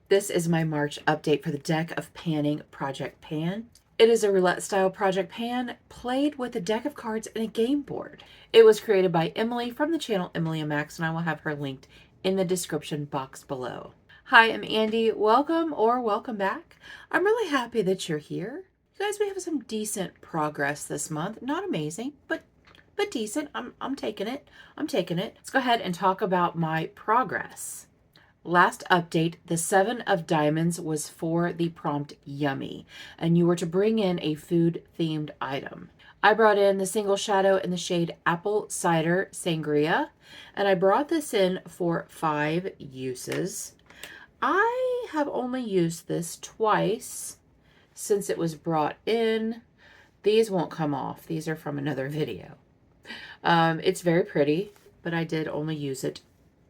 This is my March update for the deck of panning Project Pan. It is a roulette style project pan played with a deck of cards and a game board. It was created by Emily from the channel Emily and Max, and I will have her linked in the description box below. Hi, I'm Andi. Welcome or welcome back. I'm really happy that you're here. You guys, we have some decent progress this month. Not amazing, but decent. I'm taking it. I'm taking it. Let's go ahead and talk about my progress. Last update, the 7 of diamonds was for the prompt yummy, and you were to bring in a food-themed item. I brought in the single shadow in the shade Apple Cider Sangria, and I brought this in for 5 uses. I have only used this twice since it was brought in. These won't come off. These are from another video. It's very pretty, but I did only use it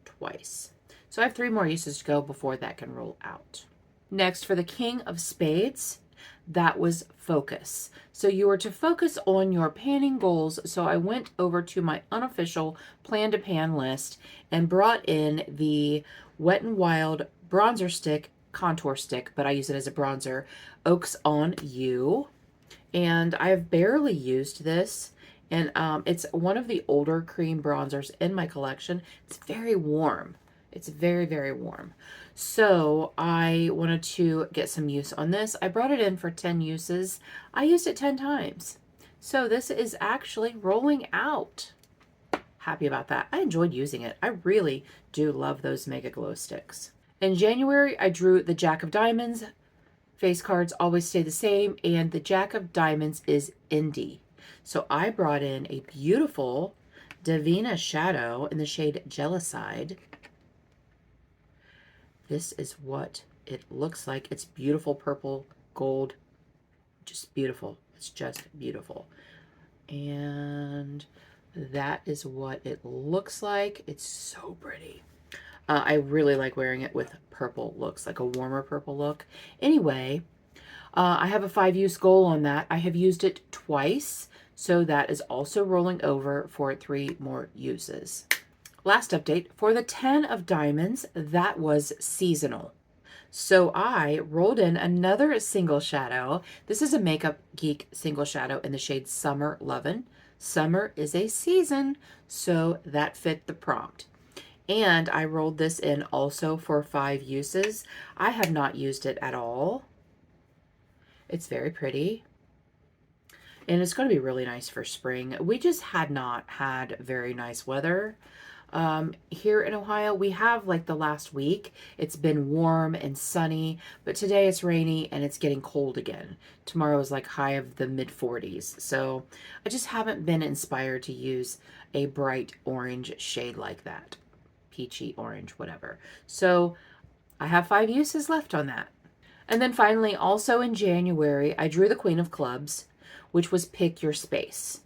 twice. So I have 3 more uses to go before that can roll out. Next, for the King of Spades, that was focus. So you were to focus on your panning goals. So I went over to my unofficial plan to pan list and brought in the Wet n Wild bronzer stick, contour stick, but I use it as a bronzer, Oaks on You. And I have barely used this. And it's one of the older cream bronzers in my collection. It's very warm. It's very, very warm. So I wanted to get some use on this. I brought it in for 10 uses. I used it 10 times. So this is actually rolling out. Happy about that. I enjoyed using it. I really do love those Mega Glow sticks. In January, I drew the Jack of Diamonds. Face cards always stay the same. And the Jack of Diamonds is Andi. So I brought in a beautiful Devinah shadow in the shade Jealouside. This is what it looks like. It's beautiful purple, gold, just beautiful. It's just beautiful. And that is what it looks like. It's so pretty. I really like wearing it with purple looks, like a warmer purple look. Anyway, I have a 5-use goal on that. I have used it twice, so that is also rolling over for 3 more uses. Last update, for the 10 of diamonds, that was seasonal. So I rolled in another single shadow. This is a Makeup Geek single shadow in the shade Summer Lovin'. Summer is a season, so that fit the prompt. And I rolled this in also for 5 uses. I have not used it at all. It's very pretty. And it's going to be really nice for spring. We just had not had very nice weather. Here in Ohio, we have like the last week, it's been warm and sunny, but today it's rainy and it's getting cold again. Tomorrow is like high of the mid 40s. So I just haven't been inspired to use a bright orange shade like that. Peachy orange, whatever. So I have 5 uses left on that. And then finally, also in January, I drew the Queen of Clubs, which was Pick Your Space.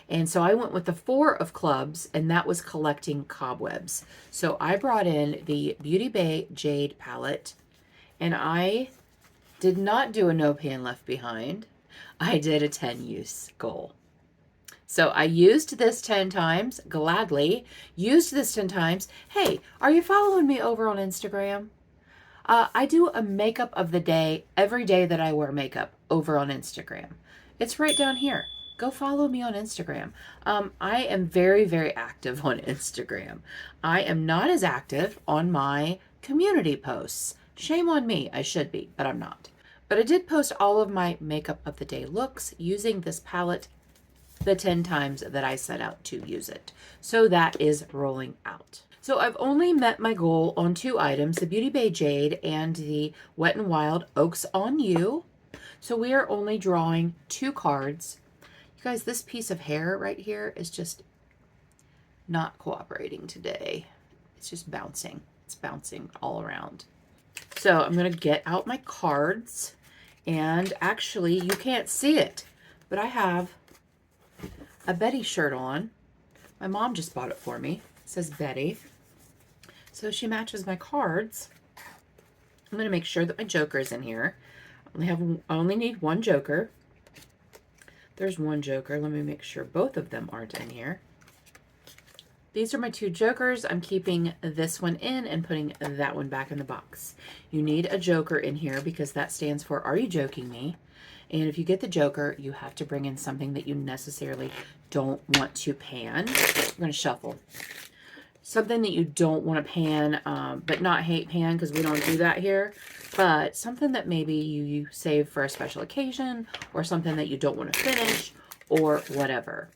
And so I went with the 4 of clubs, and that was collecting cobwebs. So I brought in the Beauty Bay Jade palette, and I did not do a no pan left behind. I did a 10-use goal. So I used this 10 times, gladly. Used this 10 times. Hey, are you following me over on Instagram? I do a makeup of the day every day that I wear makeup over on Instagram. It's right down here. Go follow me on Instagram. I am very, very active on Instagram. I am not as active on my community posts. Shame on me. I should be, but I'm not. But I did post all of my makeup of the day looks using this palette the 10 times that I set out to use it. So that is rolling out. So I've only met my goal on 2 items, the Beauty Bay Jade and the Wet n Wild Oaks on You. So we are only drawing 2 cards. You guys, this piece of hair right here is just not cooperating today. It's just bouncing. It's bouncing all around. So I'm going to get out my cards. And actually, you can't see it, but I have a Betty shirt on. My mom just bought it for me. It says Betty. So she matches my cards. I'm going to make sure that my joker is in here. I only need 1 joker. There's 1 joker. Let me make sure both of them aren't in here. These are my two jokers. I'm keeping this one in and putting that one back in the box. You need a joker in here because that stands for Are You Joking Me? And if you get the joker, you have to bring in something that you necessarily don't want to pan. I'm going to shuffle. Something that you don't want to pan, but not hate pan because we don't do that here. But something that maybe you save for a special occasion or something that you don't want to finish or whatever.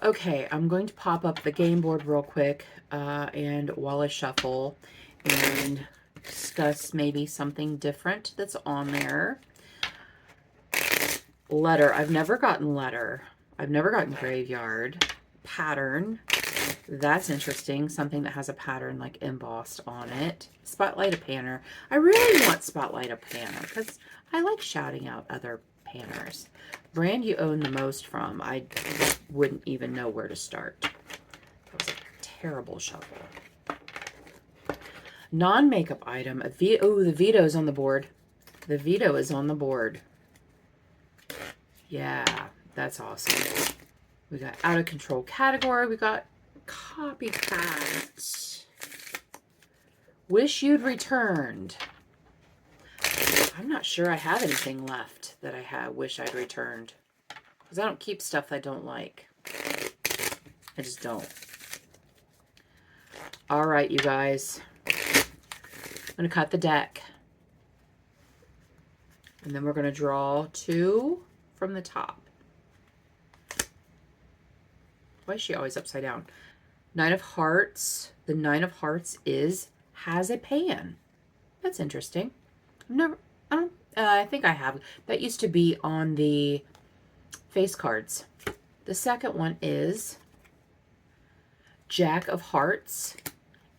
Okay, I'm going to pop up the game board real quick and while I shuffle and discuss maybe something different that's on there. Letter. I've never gotten letter. I've never gotten graveyard. Pattern. That's interesting. Something that has a pattern like embossed on it. Spotlight a panner. I really want Spotlight a panner because I like shouting out other panners. Brand you own the most from. I wouldn't even know where to start. That was a terrible shuffle. Non-makeup item. Oh, the veto's on the board. The veto is on the board. Yeah, that's awesome. We got out of control category. We got copycat. Wish you'd returned. I'm not sure I have anything left that I wish I'd returned. Because I don't keep stuff I don't like. I just don't. All right, you guys. I'm going to cut the deck. And then we're going to draw 2 from the top. Why is she always upside down? 9 of Hearts. The 9 of Hearts has a pan. That's interesting. I think I have. That used to be on the face cards. The second one is Jack of Hearts.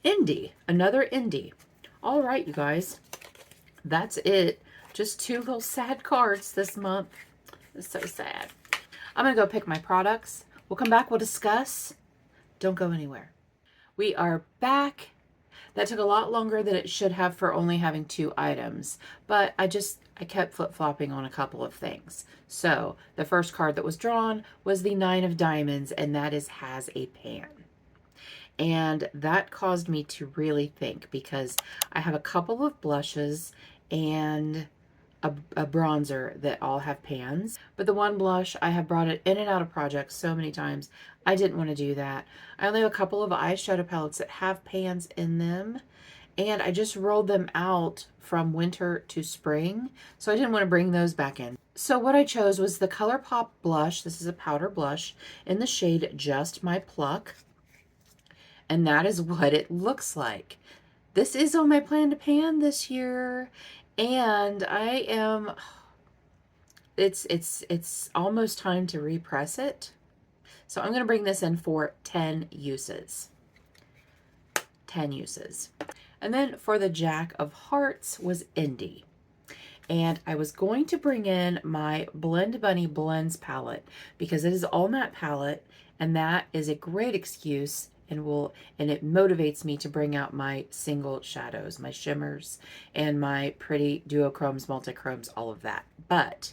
Indi. Another Indi. All right, you guys. That's it. Just 2 little sad cards this month. It's so sad. I'm going to go pick my products. We'll come back. We'll discuss. Don't go anywhere. We are back. That took a lot longer than it should have for only having 2 items. But I kept flip-flopping on a couple of things. So the first card that was drawn was the 9 of Diamonds, and that has a pan. And that caused me to really think because I have a couple of blushes and a bronzer that all have pans. But the one blush, I have brought it in and out of projects so many times. I didn't want to do that. I only have a couple of eyeshadow palettes that have pans in them. And I just rolled them out from winter to spring. So I didn't want to bring those back in. So what I chose was the ColourPop blush. This is a powder blush in the shade Just My Pluck. And that is what it looks like. This is on my plan to pan this year. And it's almost time to repress it. So I'm going to bring this in for 10 uses. 10 uses. And then for the Jack of Hearts was Indi. And I was going to bring in my Blend Bunny Blends palette because it is all matte palette. And that is a great excuse and it motivates me to bring out my single shadows, my shimmers, and my pretty duochromes, multichromes, all of that. But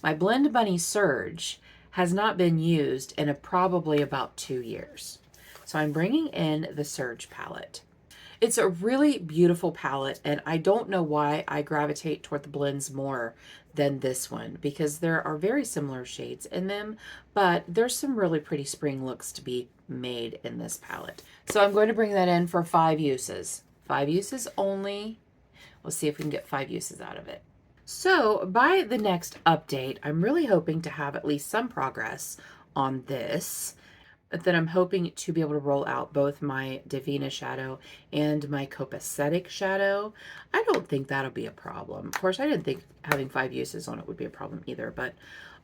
my Blend Bunny Surge has not been used in probably about 2 years. So I'm bringing in the Surge palette. It's a really beautiful palette, and I don't know why I gravitate toward the blends more than this one because there are very similar shades in them, but there's some really pretty spring looks to be made in this palette. So I'm going to bring that in for 5 uses. 5 uses only. We'll see if we can get 5 uses out of it. So by the next update, I'm really hoping to have at least some progress on this. But then I'm hoping to be able to roll out both my Devinah shadow and my Copacetic shadow. I don't think that'll be a problem. Of course, I didn't think having 5 uses on it would be a problem either, but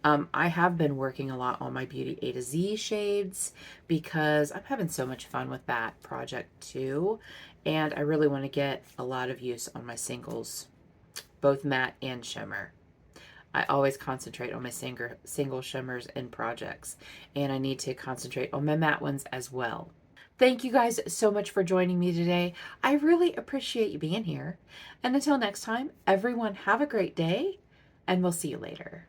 I have been working a lot on my Beauty A to Z shades because I'm having so much fun with that project too. And I really want to get a lot of use on my singles, both matte and shimmer. I always concentrate on my single shimmers and projects, and I need to concentrate on my matte ones as well. Thank you guys so much for joining me today. I really appreciate you being here. And until next time, everyone have a great day, and we'll see you later.